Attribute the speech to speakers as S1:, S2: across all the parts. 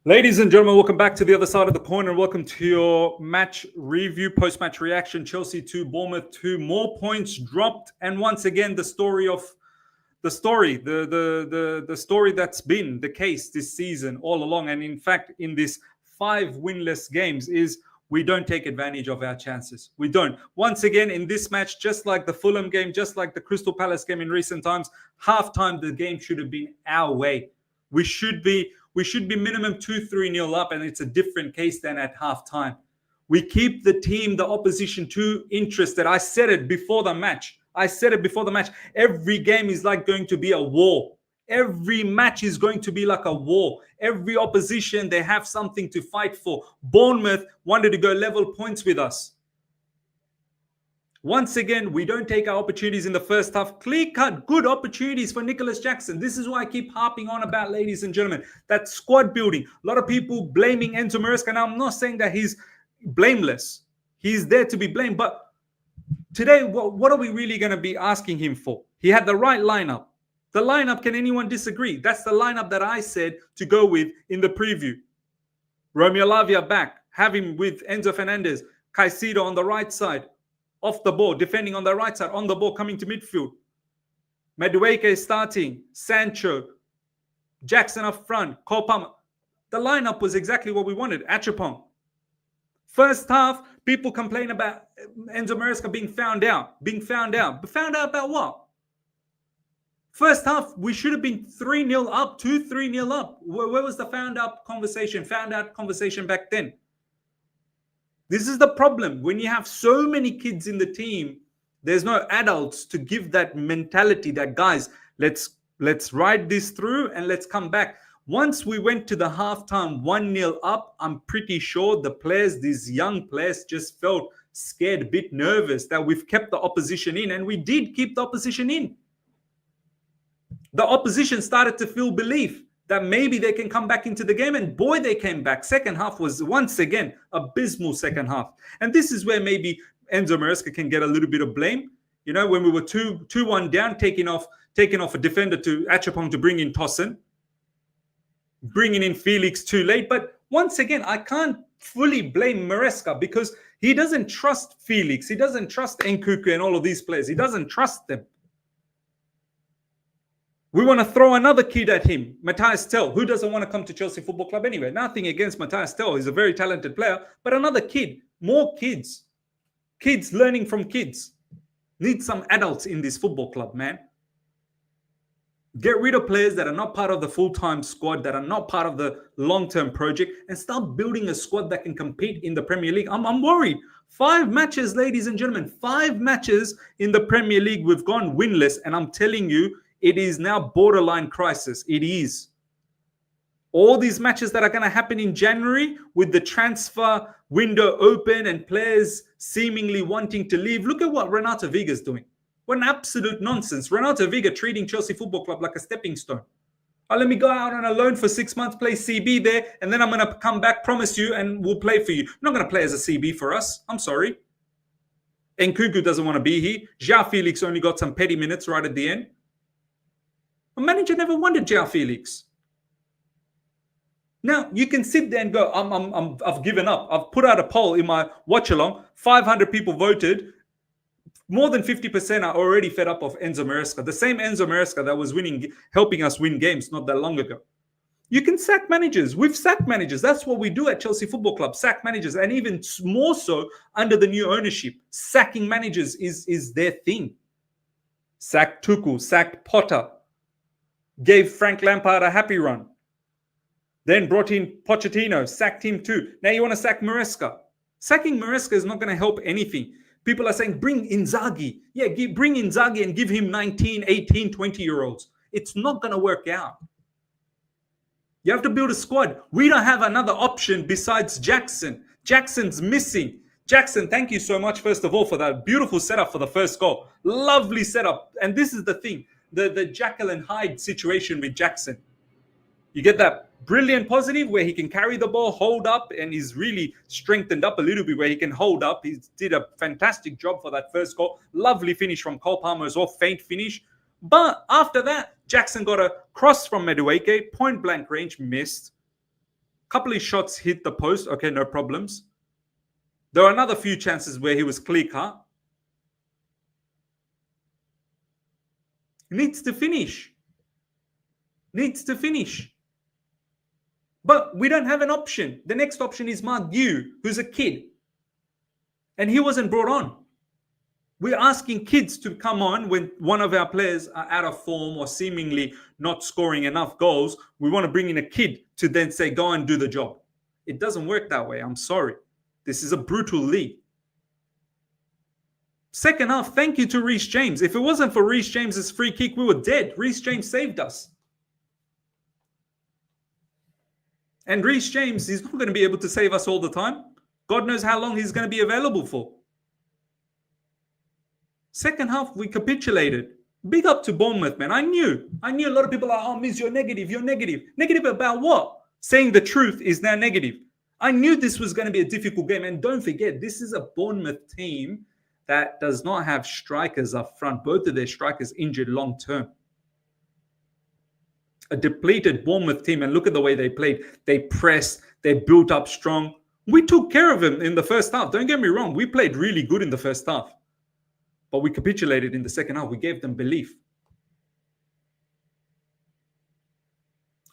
S1: Ladies and gentlemen, welcome back to the other side of the corner. Welcome to your match review, post-match reaction. Chelsea 2, Bournemouth 2. More points dropped, and once again, the story that's been the case this season all along, and in fact, in this 5 winless games, is we don't take advantage of our chances. We don't. Once again, in this match, just like the Fulham game, just like the Crystal Palace game in recent times, halftime the game should have been our way. We should be minimum 2-3-0 up, and it's a different case than at halftime. We keep the opposition too interested. I said it before the match. Every game is like going to be a war. Every match is going to be like a war. Every opposition, they have something to fight for. Bournemouth wanted to go level points with us. Once again, we don't take our opportunities in the first half. Clear-cut, good opportunities for Nicholas Jackson. This is why I keep harping on about, ladies and gentlemen, that squad building. A lot of people blaming Enzo Maresca. Now, I'm not saying that he's blameless. He's there to be blamed. But today, what are we really going to be asking him for? He had the right lineup. The lineup, can anyone disagree? That's the lineup that I said to go with in the preview. Romeo Lavia back. Have him with Enzo Fernandez. Caicedo on the right side. Off the ball, defending on the right side, on the ball, coming to midfield. Madueke is starting. Sancho. Jackson up front. Cole Palmer. The lineup was exactly what we wanted. Acheampong. First half, people complain about Enzo Maresca being found out. But found out about what? First half, we should have been 3-0 up, 2-3-0 up. Where was the found out conversation back then? This is the problem. When you have so many kids in the team, there's no adults to give that mentality that, guys, let's ride this through and let's come back. Once we went to the halftime 1-0 up, I'm pretty sure the players, these young players, just felt scared, a bit nervous that we've kept the opposition in, and we did keep the opposition in. The opposition started to feel belief that maybe they can come back into the game. And boy, they came back. Second half was, once again, abysmal second half. And this is where maybe Enzo Maresca can get a little bit of blame. You know, when we were 2-1 down, taking off a defender to Acheampong to bring in Tosin. Bringing in Felix too late. But once again, I can't fully blame Maresca because he doesn't trust Felix. He doesn't trust Nkunku and all of these players. He doesn't trust them. We want to throw another kid at him, Matthias Tel, who doesn't want to come to Chelsea Football Club anyway. Nothing against Matthias Tel. He's a very talented player. But another kid, more kids. Kids learning from kids. Need some adults in this football club, man. Get rid of players that are not part of the full-time squad, that are not part of the long-term project, and start building a squad that can compete in the Premier League. I'm worried. 5 matches, ladies and gentlemen. 5 matches in the Premier League. We've gone winless, and I'm telling you, it is now borderline crisis. It is. All these matches that are going to happen in January with the transfer window open and players seemingly wanting to leave. Look at what Renato Veiga is doing. What an absolute nonsense. Renato Veiga treating Chelsea Football Club like a stepping stone. Let me go out on a loan for 6 months, play CB there, and then I'm going to come back, promise you, and we'll play for you. I'm not going to play as a CB for us. I'm sorry. Nkunku doesn't want to be here. Joao Felix only got some petty minutes right at the end. A manager never wanted Joao Felix. Now, you can sit there and go, I've given up. I've put out a poll in my watch-along. 500 people voted. More than 50% are already fed up of Enzo Maresca. The same Enzo Maresca that was helping us win games not that long ago. You can sack managers. We've sacked managers. That's what we do at Chelsea Football Club. Sack managers. And even more so under the new ownership. Sacking managers is their thing. Sacked Tuchel. Sacked Potter. Gave Frank Lampard a happy run. Then brought in Pochettino, sacked him too. Now you want to sack Maresca. Sacking Maresca is not going to help anything. People are saying, bring Inzaghi. Yeah, bring Inzaghi and give him 19, 18, 20-year-olds. It's not going to work out. You have to build a squad. We don't have another option besides Jackson. Jackson's missing. Jackson, thank you so much, first of all, for that beautiful setup for the first goal. Lovely setup. And this is the thing. The Jekyll and Hyde situation with Jackson. You get that brilliant positive where he can carry the ball, hold up, and he's really strengthened up a little bit where he can hold up. He did a fantastic job for that first goal. Lovely finish from Cole Palmer as well, faint finish. But after that, Jackson got a cross from Madueke, point blank range, missed. couple of shots hit the post. Okay, no problems. There are another few chances where he was clear-cut. Needs to finish. Needs to finish. But we don't have an option. The next option is Guiu, who's a kid. And he wasn't brought on. We're asking kids to come on when one of our players are out of form or seemingly not scoring enough goals. We want to bring in a kid to then say, go and do the job. It doesn't work that way. I'm sorry. This is a brutal league. Second half, thank you to Reece James. If it wasn't for Reece James's free kick, we were dead. Reece James saved us. And Reece James is not going to be able to save us all the time. God knows how long he's going to be available for. Second half, we capitulated. Big up to Bournemouth, man. I knew a lot of people are, oh, Miz, you're negative. You're negative. Negative about what? Saying the truth is now negative. I knew this was going to be a difficult game. And don't forget, this is a Bournemouth team that does not have strikers up front. Both of their strikers injured long term. A depleted Bournemouth team, and look at the way they played. They pressed, they built up strong. We took care of them in the first half. Don't get me wrong. We played really good in the first half. But we capitulated in the second half. We gave them belief.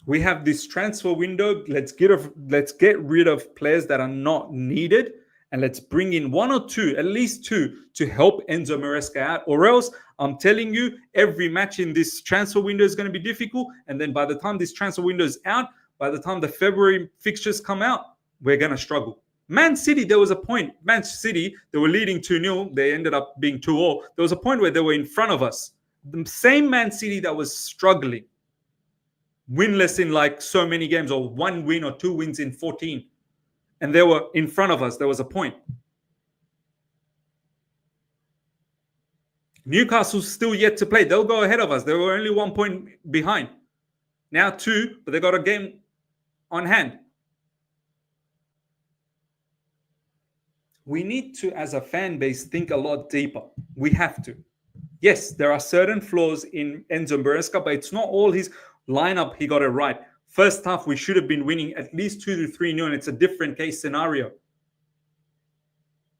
S1: We have this transfer window. Let's get rid of players that are not needed. And let's bring in one or two, at least two, to help Enzo Maresca out. Or else, I'm telling you, every match in this transfer window is going to be difficult. And then by the time this transfer window is out, by the time the February fixtures come out, we're going to struggle. Man City, there was a point. Man City, they were leading 2-0. They ended up being 2-0. There was a point where they were in front of us. The same Man City that was struggling. Winless in like so many games, or 1 win or 2 wins in 14. And they were in front of us. There was a point. Newcastle's still yet to play. They'll go ahead of us. They were only 1 point behind. Now 2, but they got a game on hand. We need to, as a fan base, think a lot deeper. We have to. Yes, there are certain flaws in Enzo Maresca, but it's not all his lineup. He got it right. First half, we should have been winning at least 2-3-0, and it's a different case scenario.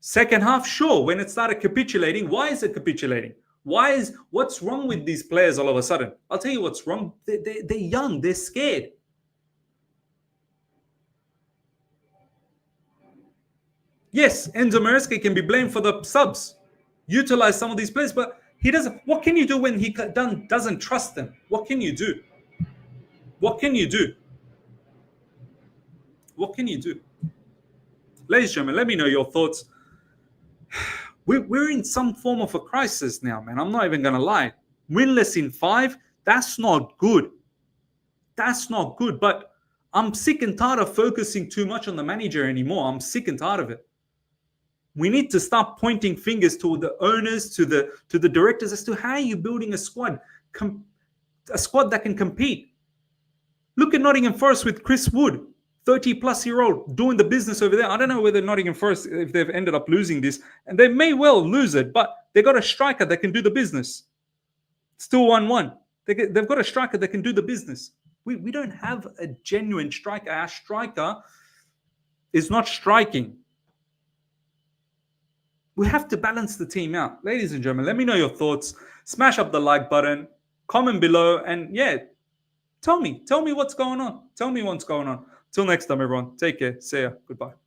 S1: Second half, sure, when it started capitulating, why is it capitulating? What's wrong with these players all of a sudden? I'll tell you what's wrong. They're young. They're scared. Yes, Enzo Maresca can be blamed for the subs. Utilize some of these players, but he doesn't. What can you do when he doesn't trust them? What can you do? What can you do? What can you do? Ladies and gentlemen, let me know your thoughts. We're in some form of a crisis now, man. I'm not even going to lie. Winless in 5, that's not good. That's not good. But I'm sick and tired of focusing too much on the manager anymore. I'm sick and tired of it. We need to stop pointing fingers to the owners, to the directors as to how are you building a squad, a squad that can compete. Look at Nottingham Forest with Chris Wood, 30-plus-year-old, doing the business over there. I don't know whether Nottingham Forest, if they've ended up losing this, and they may well lose it, but they got a striker that can do the business. Still 1-1. They've got a striker that can do the business. We don't have a genuine striker. Our striker is not striking. We have to balance the team out. Ladies and gentlemen, let me know your thoughts. Smash up the like button. Comment below. And yeah, tell me what's going on. Tell me what's going on. Till next time, everyone. Take care. See ya. Goodbye.